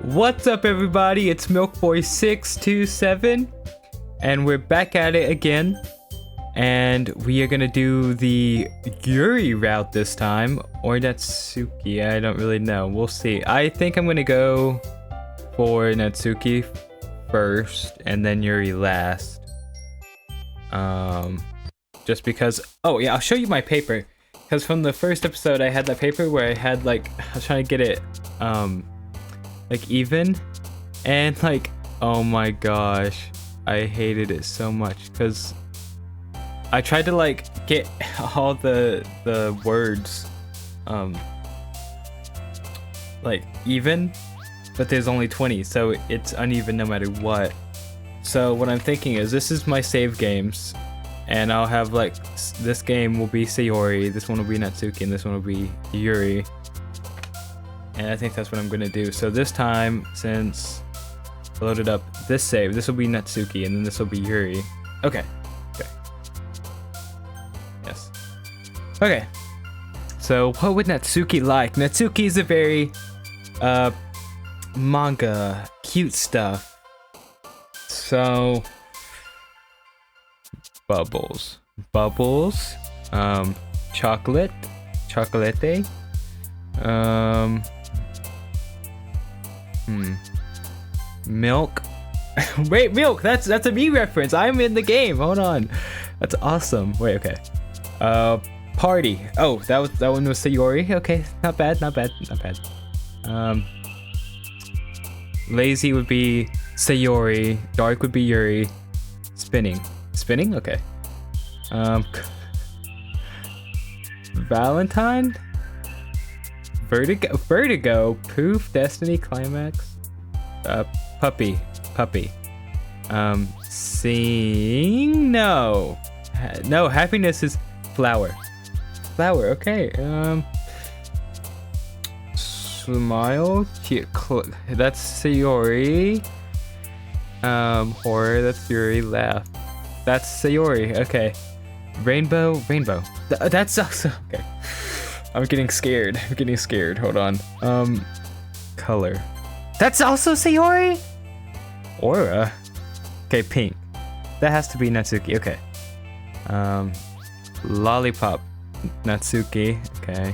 What's up, everybody? It's MilkBoy627 and we're back at it again, and we are gonna do the Yuri route this time, or Natsuki. I don't really know, we'll see. I think I'm gonna go for Natsuki first and then Yuri last, just because. Oh yeah, I'll show you my paper, because from the first episode I had that paper where I had I was trying to get it even, and oh my gosh, I hated it so much because I tried to get all the words even, but there's only 20, so it's uneven no matter what. So what I'm thinking is, this is my save games, and I'll have this game will be Sayori, this one will be Natsuki, and this one will be Yuri. And I think that's what I'm gonna do. So this time, since I loaded up this save, this will be Natsuki, and then this will be Yuri. Okay. Yes. Okay. So what would Natsuki like? Natsuki is a very manga, cute stuff. So bubbles, chocolate, milk. Wait, milk, that's a me reference. I'm in the game, hold on. That's awesome. Wait, okay. Party. Oh, that one was Sayori. Okay, not bad. Lazy would be Sayori, dark would be Yuri, spinning, okay. Valentine, vertigo, poof, destiny, climax, puppy, sing, no, happiness is flower, okay. Smile, that's Sayori. Horror, that's Yuri. Laugh, that's Sayori. Okay. Rainbow, that's also okay. I'm getting scared. Hold on. Color, that's also Sayori. Aura, okay. Pink, that has to be Natsuki. Okay. Lollipop, Natsuki. Okay.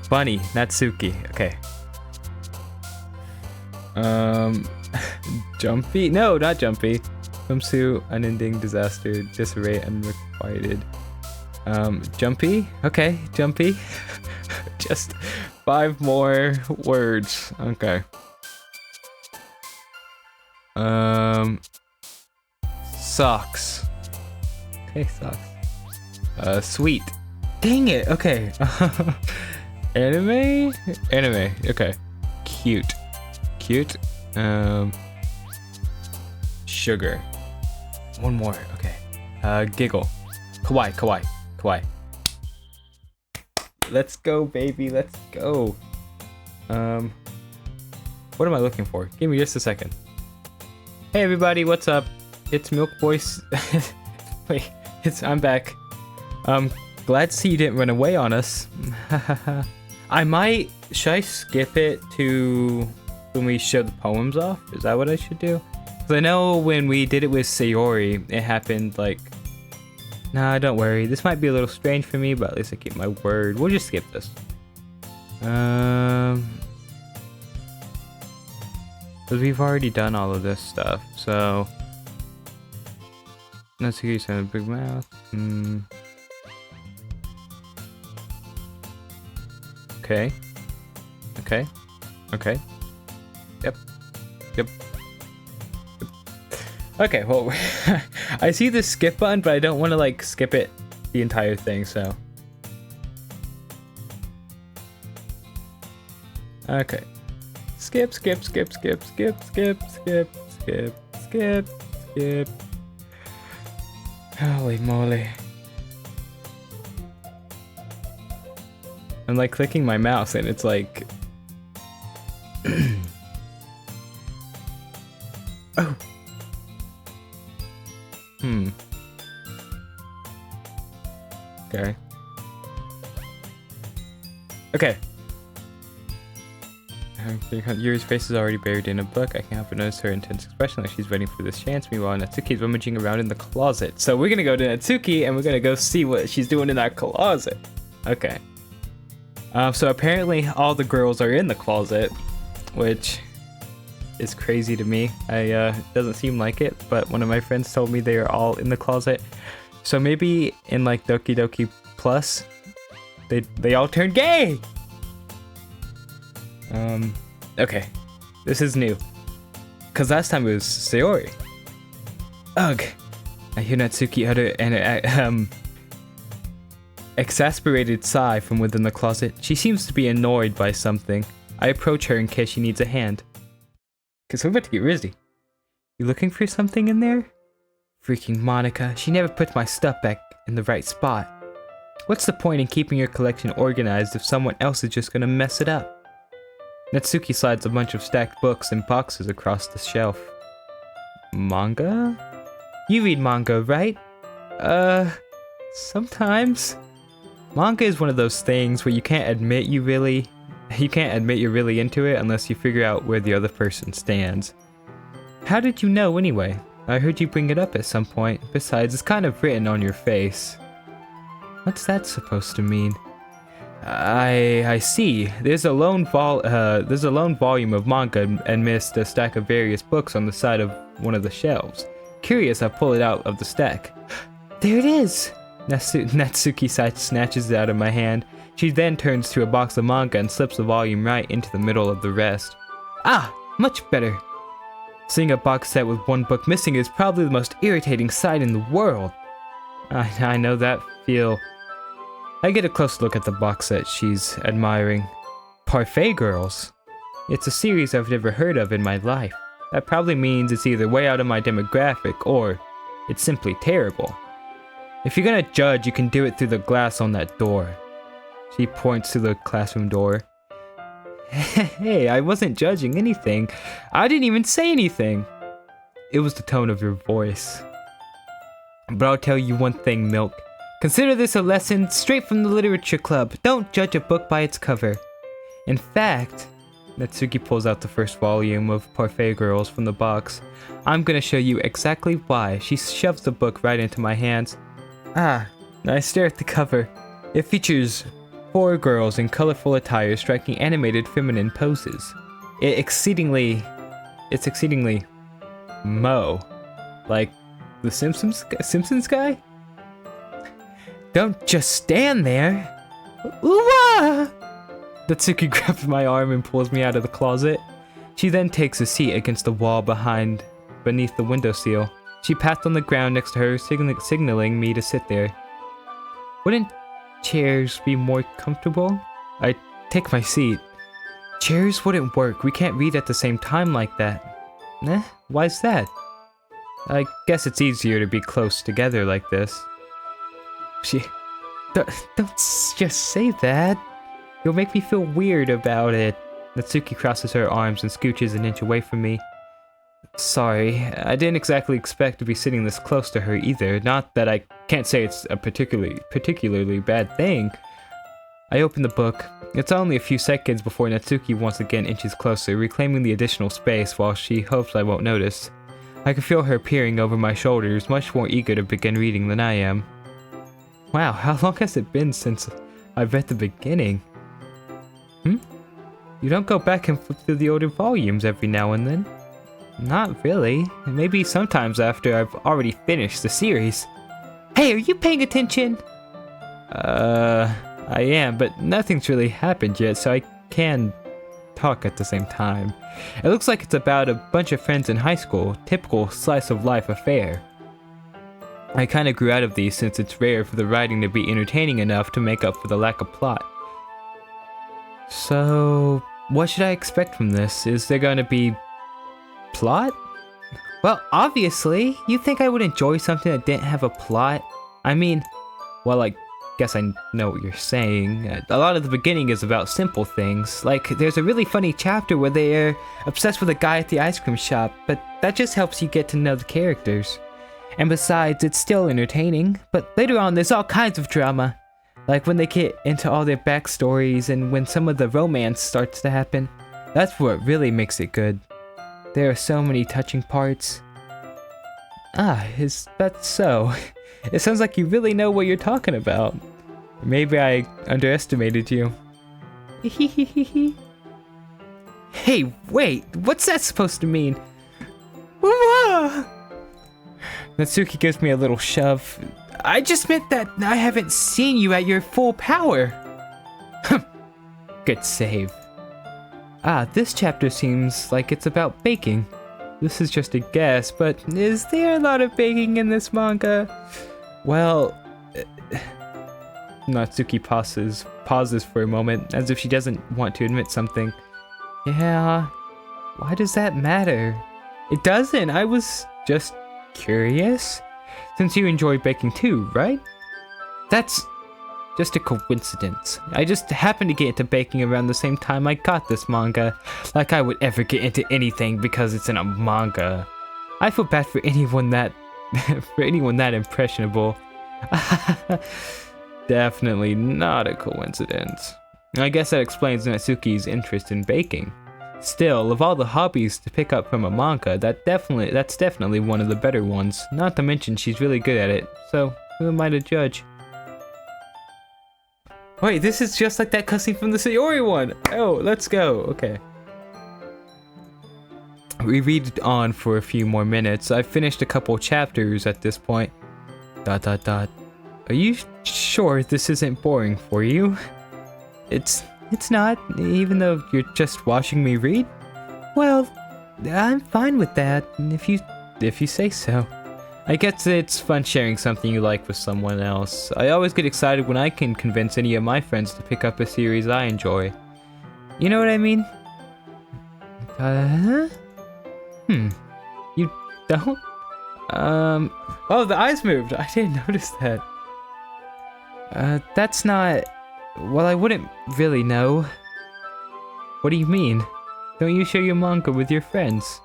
Bunny, Natsuki. Okay. Jumpy, no, not jumpy. Swimsuit, unending disaster, disarray, unrequited. Jumpy, okay, jumpy. Just 5 more words. Okay. Socks. Okay, socks. Sweet. Dang it. Okay. Anime. Okay. Cute. Sugar. One more. Okay. Giggle. Kawaii. Let's go, baby. Let's go. What am I looking for? Give me just a second. Hey everybody, what's up? It's Milk Voice. Wait, I'm back. Glad to see you didn't run away on us. Should I skip it to when we show the poems off? Is that what I should do? Because I know when we did it with Sayori, it happened Nah, don't worry. This might be a little strange for me, but at least I keep my word. We'll just skip this. Because we've already done all of this stuff, so. Natsuki said a big mouth. Okay. Yep. Okay, well, I see the skip button, but I don't want to skip it the entire thing, so. Okay. Skip. Holy moly. I'm clicking my mouse and it's oh. Okay. Yuri's face is already buried in a book. I can't help but notice her intense expression like she's waiting for this chance. Meanwhile, Natsuki's rummaging around in the closet. So we're gonna go to Natsuki and we're gonna go see what she's doing in that closet. Okay. So apparently all the girls are in the closet, which is crazy to me. Doesn't seem like it, but one of my friends told me they are all in the closet. So maybe in like Doki Doki Plus, they all turned gay. Okay, this is new, cause last time it was Sayori. Ugh, I hear Natsuki utter an exasperated sigh from within the closet. She seems to be annoyed by something. I approach her in case she needs a hand. Cause we're about to get risky. You looking for something in there? Freaking Monica, she never puts my stuff back in the right spot. What's the point in keeping your collection organized if someone else is just gonna mess it up? Natsuki slides a bunch of stacked books and boxes across the shelf. Manga? You read manga, right? Sometimes. Manga is one of those things where you can't admit you're really into it unless you figure out where the other person stands. How did you know anyway? I heard you bring it up at some point. Besides, it's kind of written on your face. What's that supposed to mean? I see. There's a lone volume of manga amidst a stack of various books on the side of one of the shelves. Curious, I pull it out of the stack. There it is! Natsuki snatches it out of my hand. She then turns to a box of manga and slips the volume right into the middle of the rest. Ah! Much better! Seeing a box set with one book missing is probably the most irritating sight in the world. I know that feel. I get a close look at the box set she's admiring. Parfait Girls. It's a series I've never heard of in my life. That probably means it's either way out of my demographic or it's simply terrible. If you're gonna judge, you can do it through the glass on that door. She points to the classroom door. Hey, I wasn't judging anything. I didn't even say anything. It was the tone of your voice. But I'll tell you one thing, Milk. Consider this a lesson straight from the literature club. Don't judge a book by its cover. In fact, Natsuki pulls out the first volume of Parfait Girls from the box. I'm gonna show you exactly why. She shoves the book right into my hands. I stare at the cover. It features 4 girls in colorful attire striking animated feminine poses. It's exceedingly Mo. Like the Simpsons guy? Don't just stand there! Ooh-ah! Natsuki grabs my arm and pulls me out of the closet. She then takes a seat against the wall beneath the windowsill. She pats on the ground next to her, signaling me to sit there. Wouldn't chairs be more comfortable? I take my seat. Chairs wouldn't work. We can't read at the same time like that. Why's that? I guess it's easier to be close together like this. Don't just say that. You'll make me feel weird about it. Natsuki crosses her arms and scooches an inch away from me. Sorry, I didn't exactly expect to be sitting this close to her either. Not that I can't say it's a particularly bad thing. I open the book. It's only a few seconds before Natsuki once again inches closer, reclaiming the additional space while she hopes I won't notice. I can feel her peering over my shoulders, much more eager to begin reading than I am. Wow, how long has it been since I've read the beginning? You don't go back and flip through the older volumes every now and then? Not really. Maybe sometimes after I've already finished the series. Hey, are you paying attention? I am, but nothing's really happened yet, so I can talk at the same time. It looks like it's about a bunch of friends in high school, typical slice of life affair. I kinda grew out of these since it's rare for the writing to be entertaining enough to make up for the lack of plot. So, what should I expect from this? Is there gonna be plot? Well, obviously, you'd think I would enjoy something that didn't have a plot. I mean, well, I guess I know what you're saying. A lot of the beginning is about simple things. Like, there's a really funny chapter where they're obsessed with a guy at the ice cream shop, but that just helps you get to know the characters. And besides, it's still entertaining, but later on there's all kinds of drama. Like when they get into all their backstories and when some of the romance starts to happen. That's what really makes it good. There are so many touching parts. Ah, is that so? It sounds like you really know what you're talking about. Maybe I underestimated you. Hey, wait, what's that supposed to mean? Natsuki gives me a little shove. I just meant that I haven't seen you at your full power. Good save. Ah, this chapter seems like it's about baking. This is just a guess, but is there a lot of baking in this manga? Well, Natsuki pauses for a moment, as if she doesn't want to admit something. Yeah, why does that matter? It doesn't, I was just curious. Since you enjoy baking too, right? That's just a coincidence. I just happened to get into baking around the same time I got this manga. Like I would ever get into anything because it's in a manga. I feel bad for anyone that impressionable. Definitely not a coincidence. I guess that explains Natsuki's interest in baking. Still, of all the hobbies to pick up from a manga, that's definitely one of the better ones. Not to mention she's really good at it, so who am I to judge? Wait, this is just like that cutscene from the Sayori one! Oh, let's go, okay. We read on for a few more minutes. I've finished a couple chapters at this point. ... Are you sure this isn't boring for you? It's not, even though you're just watching me read? Well, I'm fine with that, if you say so. I guess it's fun sharing something you like with someone else. I always get excited when I can convince any of my friends to pick up a series I enjoy. You know what I mean? You don't? Oh, the eyes moved! I didn't notice that. That's not... Well, I wouldn't really know. What do you mean? Don't you share your manga with your friends?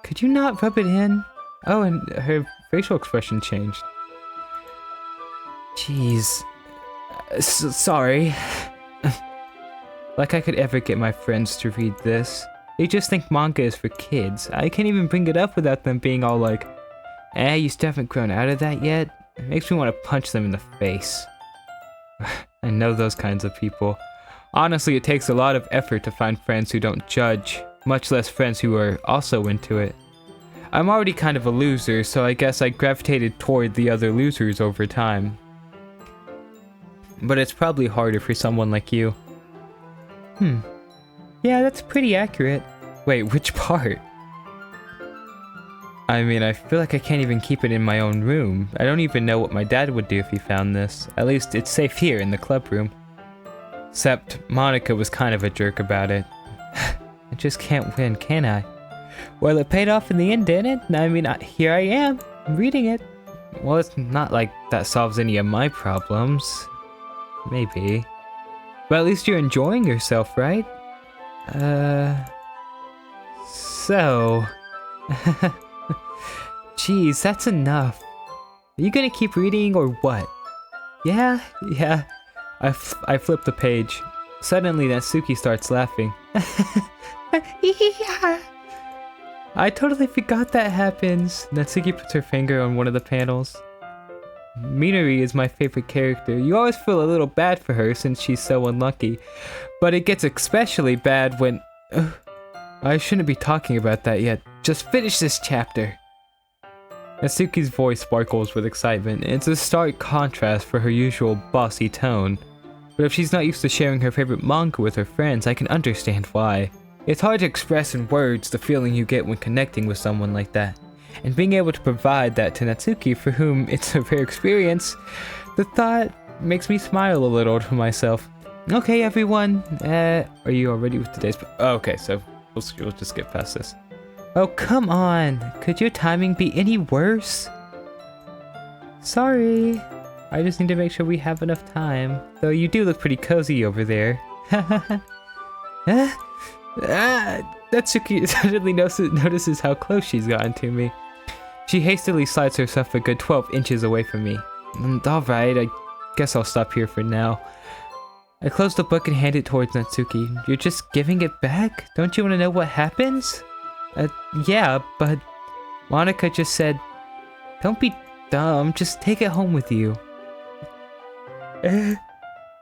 Could you not rub it in? Oh, and her facial expression changed. Jeez. Sorry. Like I could ever get my friends to read this. They just think manga is for kids. I can't even bring it up without them being all like, you still haven't grown out of that yet? It makes me want to punch them in the face. I know those kinds of people. Honestly, it takes a lot of effort to find friends who don't judge, much less friends who are also into it. I'm already kind of a loser, so I guess I gravitated toward the other losers over time. But it's probably harder for someone like you. Yeah, that's pretty accurate. Wait, which part? I mean, I feel like I can't even keep it in my own room. I don't even know what my dad would do if he found this. At least it's safe here in the club room. Except Monica was kind of a jerk about it. I just can't win, can I? Well, it paid off in the end, didn't it? I mean, here I am, reading it. Well, it's not like that solves any of my problems. Maybe. But at least you're enjoying yourself, right? So... Jeez, that's enough. Are you gonna keep reading or what? Yeah. I flip the page. Suddenly, Natsuki starts laughing. I totally forgot that happens. Natsuki puts her finger on one of the panels. Minori is my favorite character. You always feel a little bad for her since she's so unlucky. But it gets especially bad when... I shouldn't be talking about that yet. Just finish this chapter. Natsuki's voice sparkles with excitement. It's a stark contrast for her usual bossy tone. But if she's not used to sharing her favorite manga with her friends, I can understand why. It's hard to express in words the feeling you get when connecting with someone like that. And being able to provide that to Natsuki, for whom it's a rare experience, the thought makes me smile a little to myself. Okay, everyone, are you all ready with today's... okay, so we'll just get past this. Oh, come on. Could your timing be any worse? Sorry. I just need to make sure we have enough time. Though you do look pretty cozy over there. Natsuki suddenly notices how close she's gotten to me. She hastily slides herself a good 12 inches away from me. Alright, I guess I'll stop here for now. I close the book and hand it towards Natsuki. You're just giving it back? Don't you want to know what happens? Yeah, but Monica just said, don't be dumb, just take it home with you.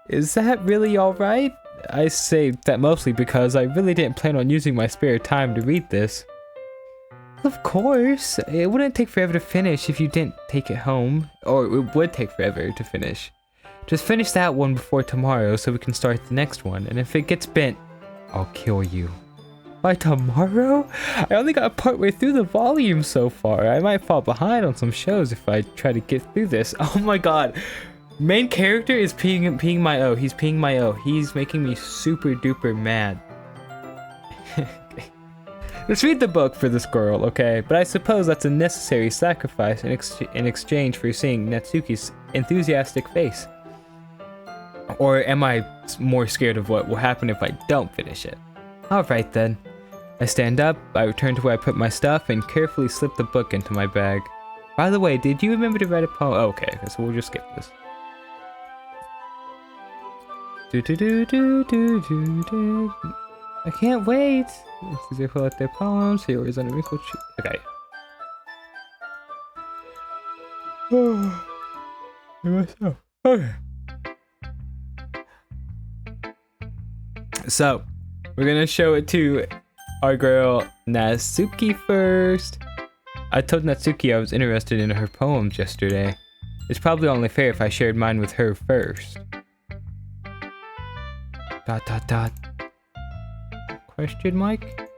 Is that really alright? I say that mostly because I really didn't plan on using my spare time to read this. Of course, it wouldn't take forever to finish if you didn't take it home. Or it would take forever to finish. Just finish that one before tomorrow so we can start the next one, and if it gets bent, I'll kill you. By tomorrow? I only got partway through the volume so far. I might fall behind on some shows if I try to get through this. Oh my god. Main character is peeing my O. He's peeing my O. He's making me super duper mad. Let's read the book for this girl, okay? But I suppose that's a necessary sacrifice in exchange for seeing Natsuki's enthusiastic face. Or am I more scared of what will happen if I don't finish it? Alright then. I stand up, I return to where I put my stuff, and carefully slip the book into my bag. By the way, did you remember to write a poem? Oh, okay, so we'll just skip this. I can't wait. They pull out their poems. Here is on a wrinkled sheet. Okay. Okay. So, we're gonna show it to our girl Natsuki first. I told Natsuki I was interested in her poems yesterday. It's probably only fair if I shared mine with her first. ... Question mark?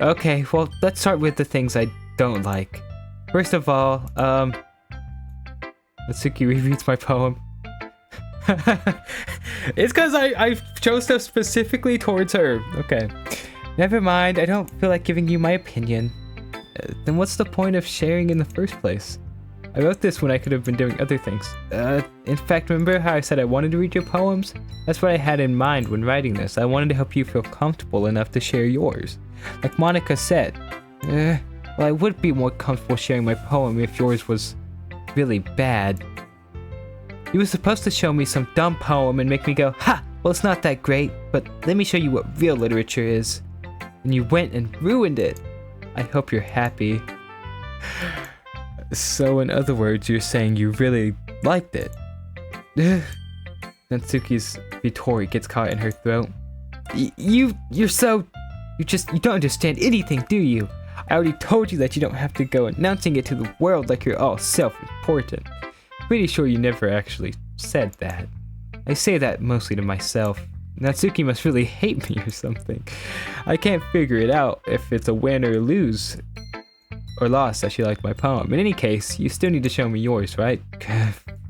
Okay, well, let's start with the things I don't like. First of all, Natsuki rereads my poem. It's because I chose stuff specifically towards her. Okay. Never mind, I don't feel like giving you my opinion. Then what's the point of sharing in the first place? I wrote this when I could have been doing other things. In fact, remember how I said I wanted to read your poems? That's what I had in mind when writing this. I wanted to help you feel comfortable enough to share yours. Like Monica said, well, I would be more comfortable sharing my poem if yours was really bad. You were supposed to show me some dumb poem and make me go, ha! Well, it's not that great, but let me show you what real literature is. And you went and ruined it. I hope you're happy. So in other words, you're saying you really liked it. Natsuki's Vittori gets caught in her throat. You don't understand anything, do you? I already told you that you don't have to go announcing it to the world like you're all self-important. Pretty sure you never actually said that. I say that mostly to myself. Natsuki must really hate me or something. I can't figure it out if it's a win or lose. Or loss that she liked my poem. In any case, you still need to show me yours, right?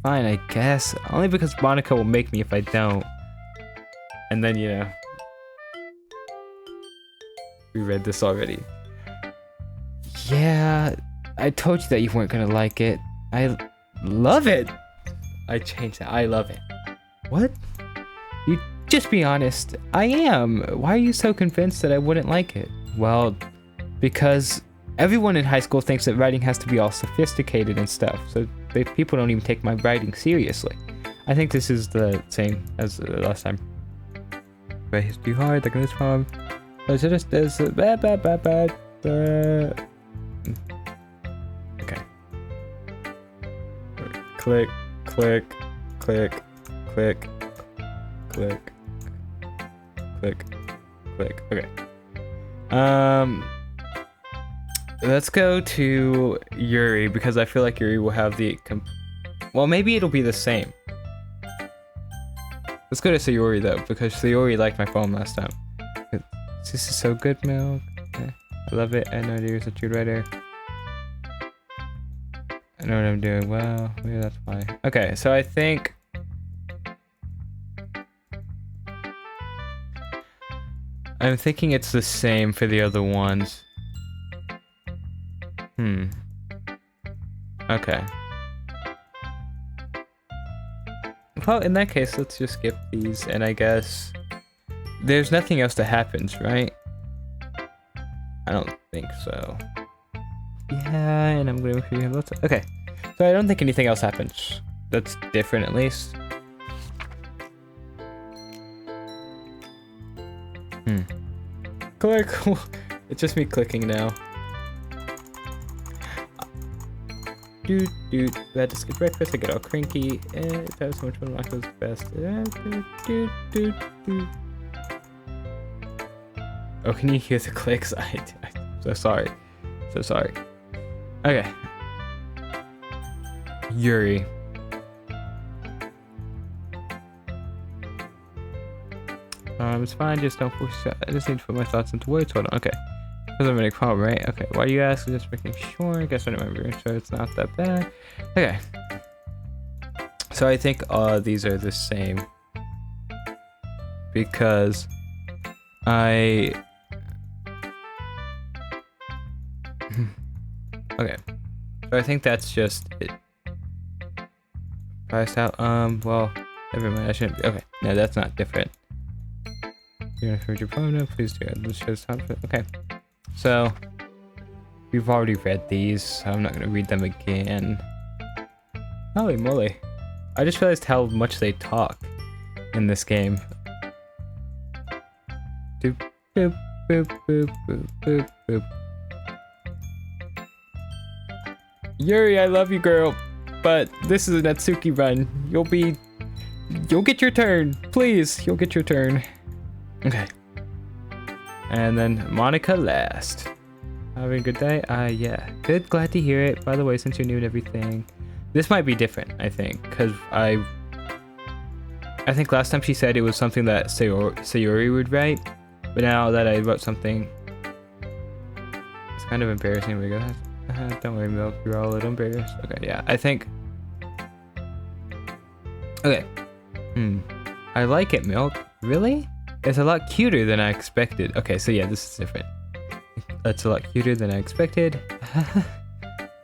Fine, I guess. Only because Monica will make me if I don't. And then, you know. We read this already. Yeah, I told you that you weren't gonna like it. I love it! I changed that. I love it. What? You just be honest. I am. Why are you so convinced that I wouldn't like it? Well, because everyone in high school thinks that writing has to be all sophisticated and stuff, so people don't even take my writing seriously. I think this is the same as the last time. But it's too hard, like in this poem. Okay. Click, click, click, click, click, click, click. Okay. Let's go to Yuri because I feel like Yuri will have the well, maybe it'll be the same. Let's go to Sayori though, because Sayori liked my poem last time. This is so good, Milk. Okay. I love it. I know you're such a good writer. I know what I'm doing well. Maybe that's why. Okay, so I think I'm thinking it's the same for the other ones. Okay. Well, in that case, let's just skip these, and I guess there's nothing else that happens, right? I don't think so. Yeah, and I'm gonna figure out okay. So I don't think anything else happens. That's different, at least. Click. It's just me clicking now. Dude, we had to skip breakfast. I get all cranky. That was so much fun. Mark was the best. Oh, can you hear the clicks? I'm so sorry. So sorry. Okay. Yuri. It's fine. Just don't force it. I just need to put my thoughts into words. Hold on. Okay. Because I'm in a problem, right? Okay. Why do you ask? Just making sure. I guess I remember. So it's not that bad. Okay. So I think these are the same. Because I... Okay. So I think that's just it. Priced out. Well, never mind. I shouldn't be. Okay. No, that's not different. You're gonna your phone. Please do it. This shows time. Okay. So we've already read these, so I'm not gonna read them again. Holy moly. I just realized how much they talk in this game. Doop, boop, boop, boop, boop, boop, boop. Yuri, I love you, girl, but this is a Natsuki run. You'll get your turn. Please, you'll get your turn. Okay. And then Monica last. Having a good day? Yeah. Good, glad to hear it. By the way, since you're new and everything. This might be different, I think, because I think last time she said it was something that Sayori would write, but now that I wrote something, it's kind of embarrassing. We go, don't worry, Milk, you're all a little embarrassed. Okay, yeah, I think. Okay. I like it, Milk. Really? It's a lot cuter than I expected. Okay, so yeah, this is different. That's a lot cuter than I expected.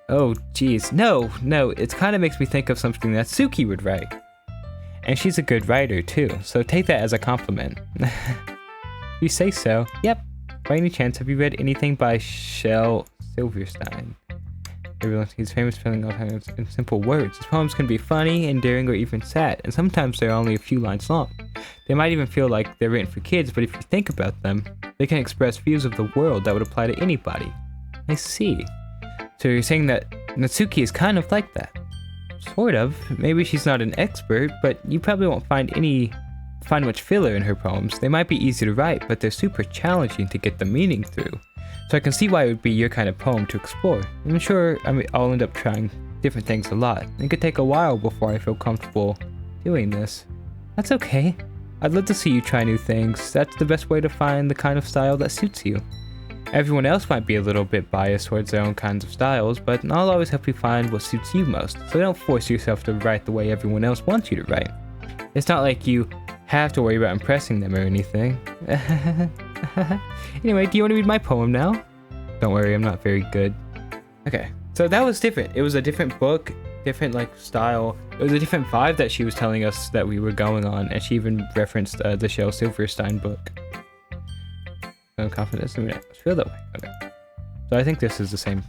Oh, geez. No, it kind of makes me think of something that Natsuki would write. And she's a good writer, too, so take that as a compliment. You say so. Yep. By any chance, have you read anything by Shel Silverstein? He's famous for filling all time in simple words. His poems can be funny, endearing, or even sad, and sometimes they're only a few lines long. They might even feel like they're written for kids, but if you think about them, they can express views of the world that would apply to anybody. I see. So you're saying that Natsuki is kind of like that? Sort of. Maybe she's not an expert, but you probably won't find much filler in her poems. They might be easy to write, but they're super challenging to get the meaning through. So I can see why it would be your kind of poem to explore. I'm sure I'll end up trying different things a lot. It could take a while before I feel comfortable doing this. That's okay. I'd love to see you try new things. That's the best way to find the kind of style that suits you. Everyone else might be a little bit biased towards their own kinds of styles, but I'll always help you find what suits you most, so don't force yourself to write the way everyone else wants you to write. It's not like you have to worry about impressing them or anything. Anyway, do you want to read my poem now? Don't worry, I'm not very good. Okay, so that was different. It was a different book, different style. It was a different vibe that she was telling us that we were going on, and she even referenced the Shel Silverstein book. No confidence in me. I feel that way. Okay. So I think this is the same.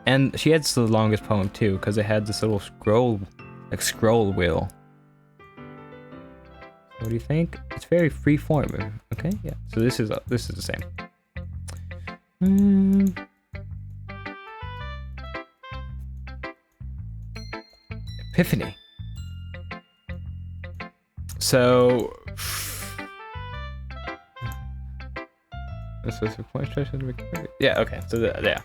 And she had the longest poem too, because it had this little scroll wheel. What do you think? It's very free form. Okay, yeah. So this is the same. Epiphany. So this was a point. Yeah. Okay. So yeah.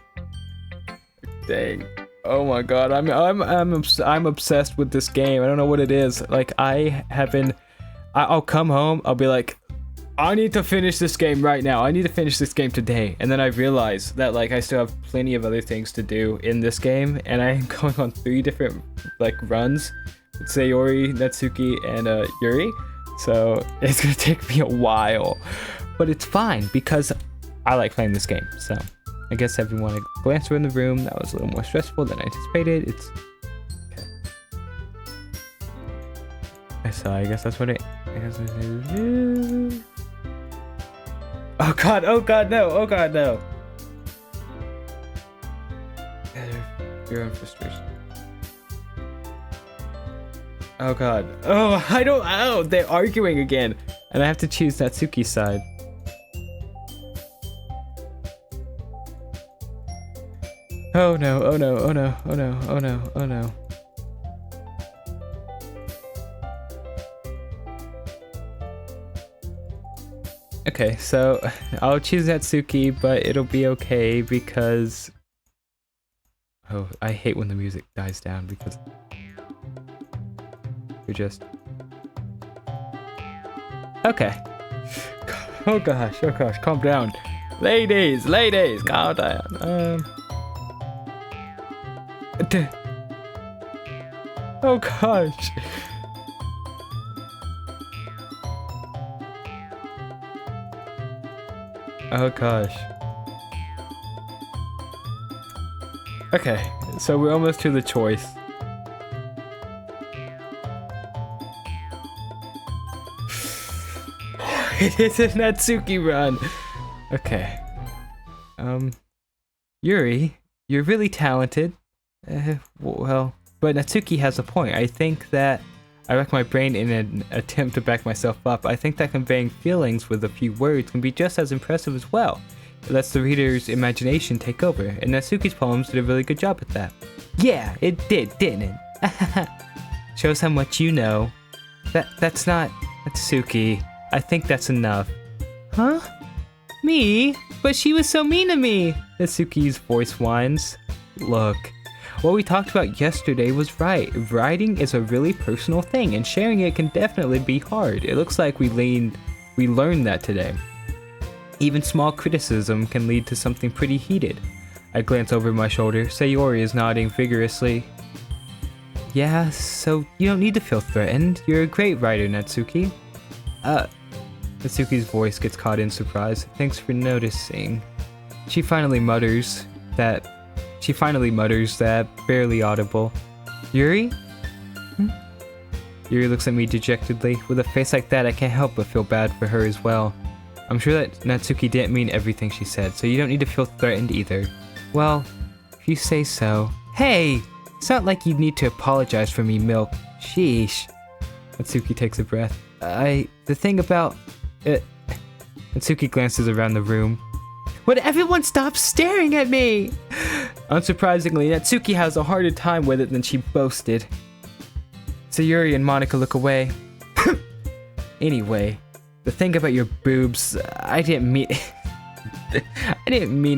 Dang. Oh my God. I'm obsessed with this game. I don't know what it is. Like I'll come home. I'll be like, I need to finish this game right now. I need to finish this game today. And then I realize that I still have plenty of other things to do in this game, and I'm going on 3 different runs with Sayori, Natsuki, and Yuri. So it's gonna take me a while, but it's fine because I like playing this game. So I guess everyone glanced around the room. That was a little more stressful than I anticipated. It's okay. So I guess that's what it. Oh God, no. Fear and frustration. Oh God. Oh, they're arguing again. And I have to choose Natsuki's side. Oh no, oh no, oh no, oh no, oh no, oh no. Okay, so I'll choose Natsuki, but it'll be okay because... Oh, I hate when the music dies down because... You're just... Okay. Oh gosh, calm down. Ladies, calm down. Oh gosh. Oh gosh. Okay, so we're almost to the choice. It is a Natsuki run. Okay. Yuri, you're really talented. Well, but Natsuki has a point. I think that I rack my brain in an attempt to back myself up. I think that conveying feelings with a few words can be just as impressive as well. It lets the reader's imagination take over, and Natsuki's poems did a really good job at that. Yeah, it did, didn't it? Shows how much you know. That's not Natsuki. I think that's enough. Huh? Me? But she was so mean to me! Natsuki's voice whines. Look. What we talked about yesterday was right. Writing is a really personal thing, and sharing it can definitely be hard. It looks like we learned that today. Even small criticism can lead to something pretty heated. I glance over my shoulder. Sayori is nodding vigorously. Yeah, so you don't need to feel threatened. You're a great writer, Natsuki. Natsuki's voice gets caught in surprise. Thanks for noticing. She finally mutters that, barely audible. Yuri? Yuri looks at me dejectedly. With a face like that, I can't help but feel bad for her as well. I'm sure that Natsuki didn't mean everything she said, so you don't need to feel threatened either. Well, if you say so. Hey! It's not like you need to apologize for me, Milk. Sheesh. Natsuki takes a breath. The thing about it... Natsuki glances around the room. Would everyone stop staring at me? Unsurprisingly, Natsuki has a harder time with it than she boasted. Sayuri and Monika look away. Anyway, the thing about your boobs, I didn't mean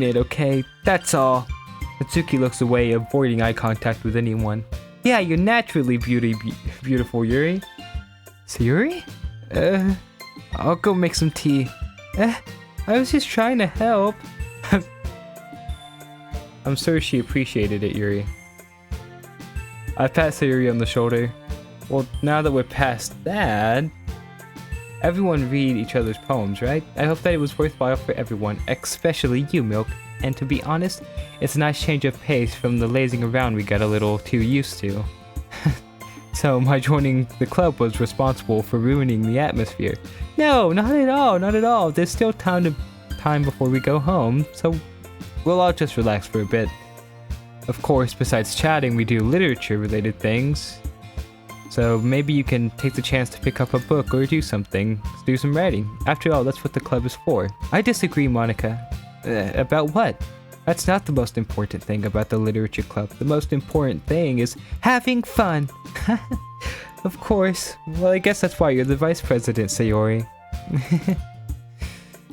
it, okay? That's all. Natsuki looks away, avoiding eye contact with anyone. Yeah, you're naturally beautiful, Yuri. Sayuri? I'll go make some tea. I was just trying to help. I'm sure she appreciated it, Yuri. I pat Sayuri on the shoulder. Well, now that we're past that... Everyone read each other's poems, right? I hope that it was worthwhile for everyone, especially you, Milk. And to be honest, it's a nice change of pace from the lazing around we got a little too used to. So my joining the club was responsible for ruining the atmosphere. No, not at all. There's still time before we go home, so we'll all just relax for a bit. Of course, besides chatting, we do literature-related things. So maybe you can take the chance to pick up a book or do some writing. After all, that's what the club is for. I disagree, Monika. About what? That's not the most important thing about the literature club. The most important thing is having fun. Of course. Well, I guess that's why you're the vice president, Sayori.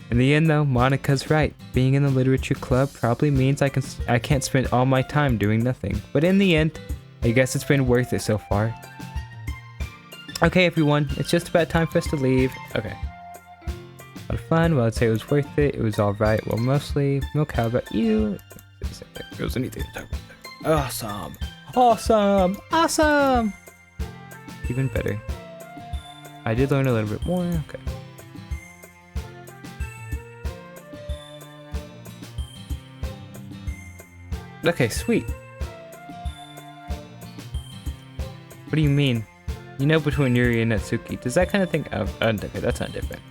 In the end, though, Monika's right. Being in the literature club probably means I can't spend all my time doing nothing. But in the end, I guess it's been worth it so far. Okay, everyone, it's just about time for us to leave. Okay. A lot of fun. Well, I'd say it was worth it. It was alright. Well, mostly. Milk, how about you? If there was anything to talk about. Awesome! Even better. I did learn a little bit more. Okay. Okay, sweet. What do you mean? You know, between Yuri and Natsuki. Does that kind of thing... Oh, okay, that's not different.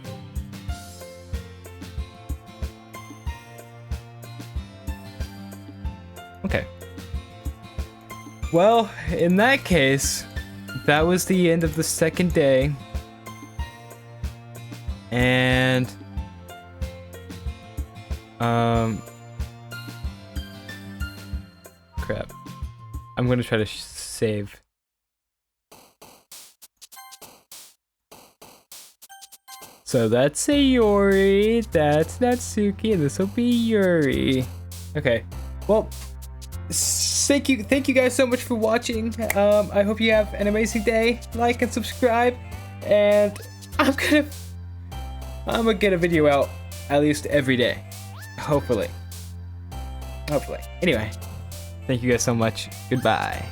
Okay. Well, in that case, that was the end of the second day. And crap. I'm gonna try to save. So that's a Yuri, that's Natsuki, and this will be Yuri. Okay, well, thank you guys so much for watching. I hope you have an amazing day. Like and subscribe, and I'm gonna get a video out at least every day, hopefully. Anyway, thank you guys so much. Goodbye.